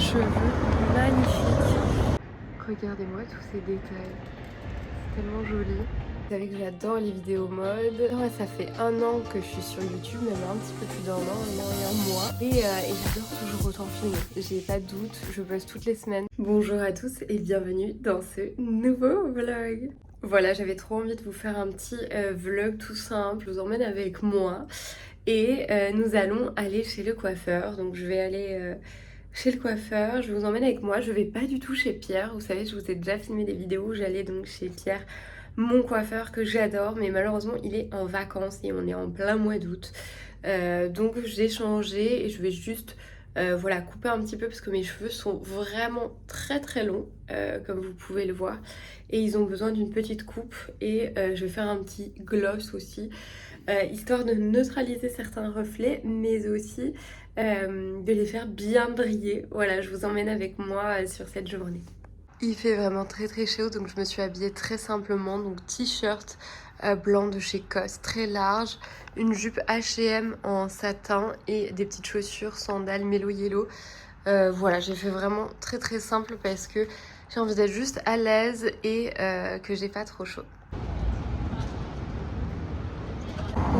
cheveux magnifiques. Regardez-moi tous ces détails, c'est tellement joli. Vous savez que j'adore les vidéos mode. Ouais, ça fait 1 an que je suis sur YouTube, même un petit peu plus d'1 an, 1 an et 1 mois. Et j'adore toujours autant filmer. J'ai pas de doute, je poste toutes les semaines. Bonjour à tous et bienvenue dans ce nouveau vlog. Voilà, j'avais trop envie de vous faire un petit vlog tout simple. Je vous emmène avec moi et nous allons aller chez le coiffeur. Donc je vais aller chez le coiffeur, je vous emmène avec moi. Je vais pas du tout chez Pierre. Vous savez, je vous ai déjà filmé des vidéos où j'allais donc chez Pierre, mon coiffeur que j'adore, mais malheureusement il est en vacances et on est en plein mois d'août. Donc j'ai changé et je vais juste voilà, couper un petit peu parce que mes cheveux sont vraiment très très longs, comme vous pouvez le voir. Et ils ont besoin d'une petite coupe et je vais faire un petit gloss aussi, histoire de neutraliser certains reflets, mais aussi de les faire bien briller. Voilà, je vous emmène avec moi sur cette journée. Il fait vraiment très très chaud, donc je me suis habillée très simplement, donc t-shirt blanc de chez COS, très large, une jupe H&M en satin et des petites chaussures sandales Mellow Yellow. Voilà, j'ai fait vraiment très très simple parce que j'ai envie d'être juste à l'aise et que j'ai pas trop chaud.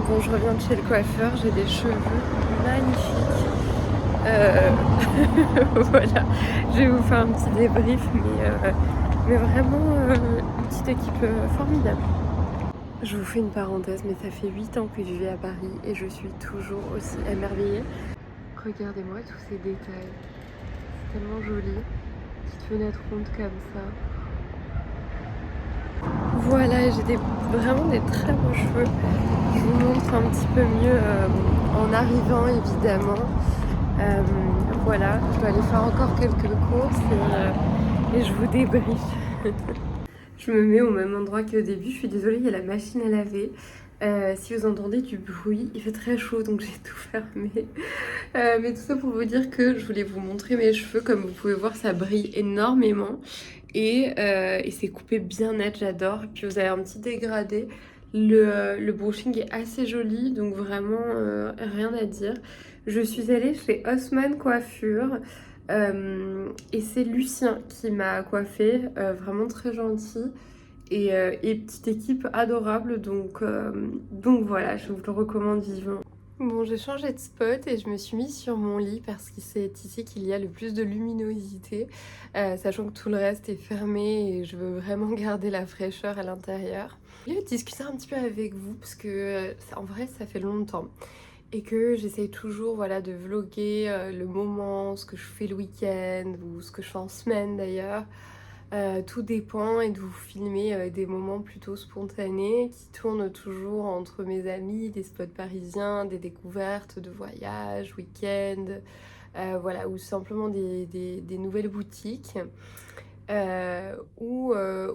Bon, je reviens de chez le coiffeur, j'ai des cheveux magnifiques. Voilà, je vais vous faire un petit débrief, mais vraiment une petite équipe formidable. Je vous fais une parenthèse, mais ça fait 8 ans que je vis à Paris et je suis toujours aussi émerveillée. Regardez-moi tous ces détails, c'est tellement joli. Petite fenêtre ronde comme ça. Voilà, j'ai vraiment des très beaux cheveux. Je vous montre un petit peu mieux en arrivant évidemment. Voilà, je dois aller faire encore quelques courses et je vous débriefe. Je me mets au même endroit qu'au début, je suis désolée, il y a la machine à laver. Si vous entendez du bruit, il fait très chaud donc j'ai tout fermé. Mais tout ça pour vous dire que je voulais vous montrer mes cheveux. Comme vous pouvez voir, ça brille énormément et c'est coupé bien net, j'adore. Puis vous avez un petit dégradé. Le brushing est assez joli, donc vraiment rien à dire. Je suis allée chez Haussmann Coiffure et c'est Lucien qui m'a coiffée, vraiment très gentil. Et petite équipe adorable, donc voilà, je vous le recommande vivement. Bon, j'ai changé de spot et je me suis mise sur mon lit parce que c'est ici qu'il y a le plus de luminosité, sachant que tout le reste est fermé et je veux vraiment garder la fraîcheur à l'intérieur. Je voulais discuter un petit peu avec vous parce que en vrai ça fait longtemps et que j'essaye toujours, voilà, de vlogger le moment, ce que je fais le week-end ou ce que je fais en semaine d'ailleurs. Tout dépend et de vous filmer des moments plutôt spontanés qui tournent toujours entre mes amis, des spots parisiens, des découvertes de voyages, week-end, voilà, ou simplement des nouvelles boutiques. Ou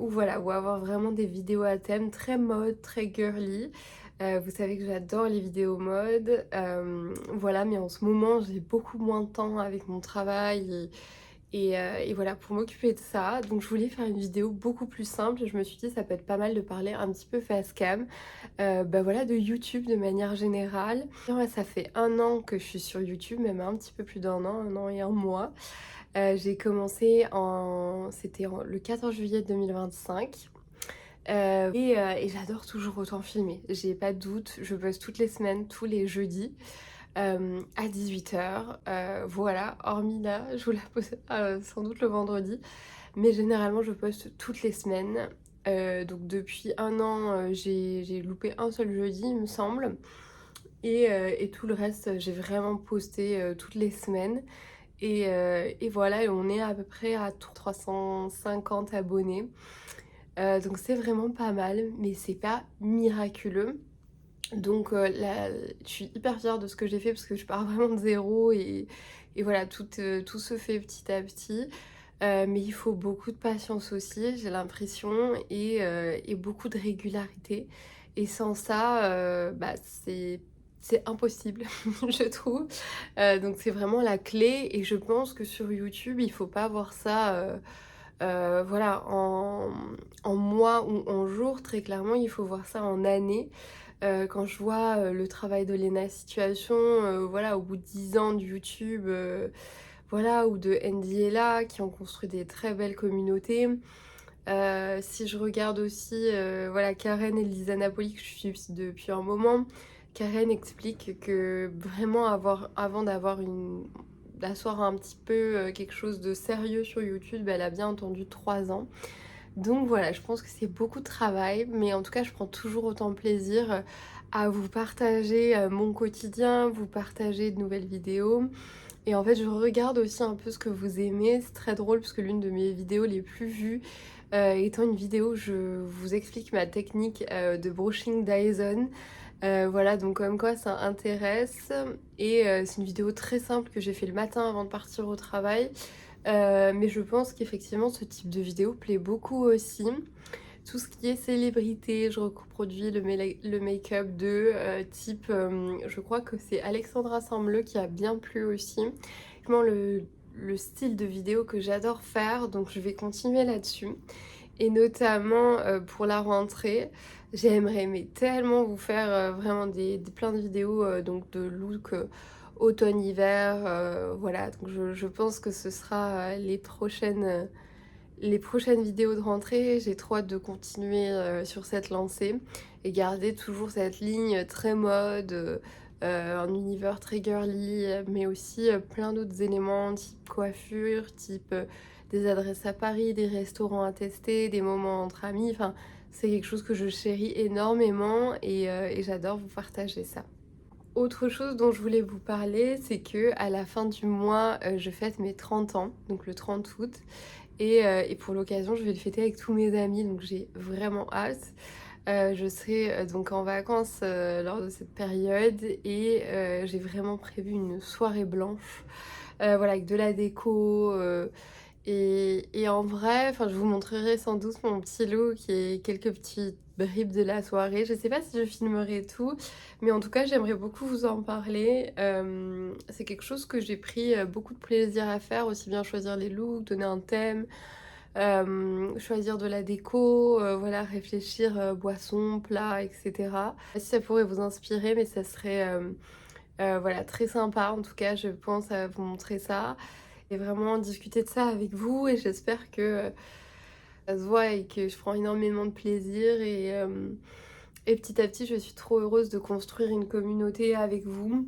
voilà, ou avoir vraiment des vidéos à thème très mode, très girly. Vous savez que j'adore les vidéos mode, voilà, mais en ce moment j'ai beaucoup moins de temps avec mon travail et voilà, pour m'occuper de ça. Donc je voulais faire une vidéo beaucoup plus simple. Je me suis dit ça peut être pas mal de parler un petit peu face cam, bah voilà, de YouTube de manière générale. Ouais, ça fait 1 an que je suis sur YouTube, même un petit peu plus d'1 an, 1 an et 1 mois. J'ai commencé le 14 juillet 2025. Et j'adore toujours autant filmer. J'ai pas de doute, je poste toutes les semaines, tous les jeudis. À 18h, voilà, hormis là, je vous la poste sans doute le vendredi, mais généralement je poste toutes les semaines. Donc depuis 1 an, j'ai loupé un seul jeudi, il me semble, et tout le reste, j'ai vraiment posté toutes les semaines. Et voilà, et on est à peu près à 350 abonnés. Donc c'est vraiment pas mal, mais c'est pas miraculeux. Donc là, je suis hyper fière de ce que j'ai fait parce que je pars vraiment de zéro et voilà, tout se fait petit à petit. Mais il faut beaucoup de patience aussi, j'ai l'impression, et beaucoup de régularité. Et sans ça, bah, c'est impossible, je trouve. Donc c'est vraiment la clé et je pense que sur YouTube, il faut pas voir ça voilà, en mois ou en jours. Très clairement, il faut voir ça en années. Quand je vois le travail de Lena Situation, voilà, au bout de 10 ans de YouTube, voilà, ou de NDLA qui ont construit des très belles communautés. Si je regarde aussi, voilà, Karen et Lisa Napoli que je suis depuis un moment, Karen explique que vraiment avant d'asseoir un petit peu, quelque chose de sérieux sur YouTube, elle a bien entendu 3 ans. Donc voilà, je pense que c'est beaucoup de travail, mais en tout cas, je prends toujours autant de plaisir, à vous partager, mon quotidien, vous partager de nouvelles vidéos. Et en fait, je regarde aussi un peu ce que vous aimez. C'est très drôle parce que l'une de mes vidéos les plus vues, étant une vidéo où je vous explique ma technique, de brushing Dyson. Voilà, donc comme quoi ça intéresse et c'est une vidéo très simple que j'ai fait le matin avant de partir au travail. Mais je pense qu'effectivement ce type de vidéo plaît beaucoup aussi. Tout ce qui est célébrité, je reproduis le make-up de type, je crois que c'est Alexandra Sembleux qui a bien plu aussi. Vraiment le style de vidéo que j'adore faire, donc je vais continuer là-dessus. Et notamment pour la rentrée, j'aimerais mais tellement vous faire vraiment plein de vidéos donc de look automne-hiver. Voilà, donc je pense que ce sera les prochaines vidéos de rentrée. J'ai trop hâte de continuer sur cette lancée et garder toujours cette ligne très mode, un univers très girly, mais aussi plein d'autres éléments type coiffure, type des adresses à Paris, des restaurants à tester, des moments entre amis. Enfin, c'est quelque chose que je chéris énormément et j'adore vous partager ça. Autre chose dont je voulais vous parler, c'est que à la fin du mois, je fête mes 30 ans, donc le 30 août. Et pour l'occasion, je vais le fêter avec tous mes amis, donc j'ai vraiment hâte. Je serai donc en vacances lors de cette période et j'ai vraiment prévu une soirée blanche, voilà, avec de la déco. Et en vrai, enfin, je vous montrerai sans doute mon petit look et quelques petites bribes de la soirée. Je sais pas si je filmerai tout, mais en tout cas, j'aimerais beaucoup vous en parler. C'est quelque chose que j'ai pris beaucoup de plaisir à faire, aussi bien choisir les looks, donner un thème, choisir de la déco, voilà, réfléchir boissons, plats, etc. Si ça pourrait vous inspirer, mais ça serait voilà, très sympa. En tout cas, je pense à vous montrer ça et vraiment discuter de ça avec vous. Et j'espère que ça se voit et que je prends énormément de plaisir. Et petit à petit, je suis trop heureuse de construire une communauté avec vous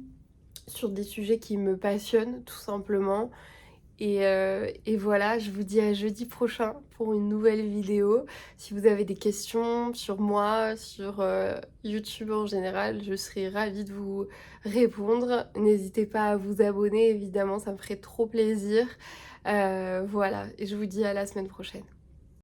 sur des sujets qui me passionnent, tout simplement. Et voilà, je vous dis à jeudi prochain pour une nouvelle vidéo. Si vous avez des questions sur moi, sur YouTube en général, je serai ravie de vous répondre. N'hésitez pas à vous abonner, évidemment, ça me ferait trop plaisir. Voilà, et je vous dis à la semaine prochaine.